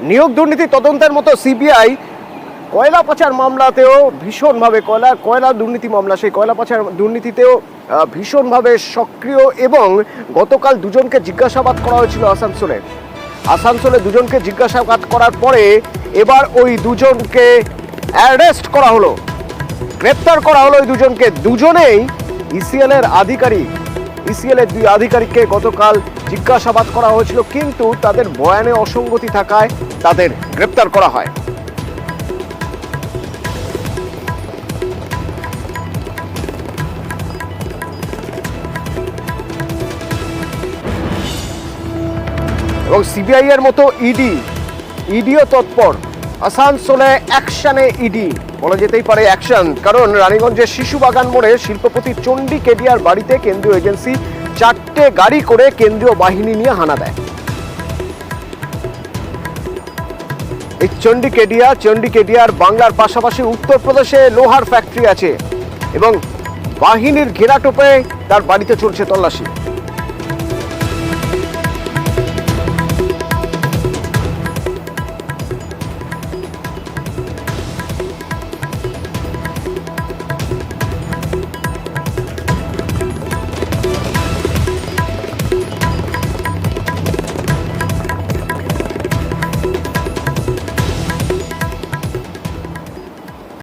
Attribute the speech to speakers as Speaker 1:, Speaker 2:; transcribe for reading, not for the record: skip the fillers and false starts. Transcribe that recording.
Speaker 1: নিয়োগ দুর্নীতি তদন্তের মতো সিবিআই কয়লা পাচার মামলাতেও ভীষণভাবে কয়লা দুর্নীতি মামলা, সেই কয়লা পাচার দুর্নীতিতেও ভীষণভাবে সক্রিয়। এবং গতকাল দুজনকে জিজ্ঞাসাবাদ করা হয়েছিল আসানসোলে দুজনকে জিজ্ঞাসাবাদ করার পরে এবার ওই দুজনকে অ্যারেস্ট করা হলো, গ্রেপ্তার করা হলো ওই দুজনকে। দুজনেই ইসিএল এর দুই আধিকারিককে গতকাল জিজ্ঞাসাবাদ করা হয়েছিল, কিন্তু তাদের বয়ানে অসঙ্গতি থাকায় তাদের গ্রেপ্তার করা হয়। এবং সিবিআই এর মতো ইডিও তৎপর। আসানসোলে অ্যাকশনে ইডি, বলা যেতেই পারে অ্যাকশন, কারণ রানীগঞ্জের শিশুবাগান মোড়ে শিল্পপতি চণ্ডী কেডিয়ার বাড়িতে কেন্দ্রীয় এজেন্সি 4টে গাড়ি করে কেন্দ্রীয় বাহিনী নিয়ে হানা দেয়। এই চণ্ডী কেডিয়ার বাংলার পাশাপাশি উত্তরপ্রদেশে লোহার ফ্যাক্টরি আছে এবং বাহিনীর ঘেরাটোপে তার বাড়িতে চলছে তল্লাশি।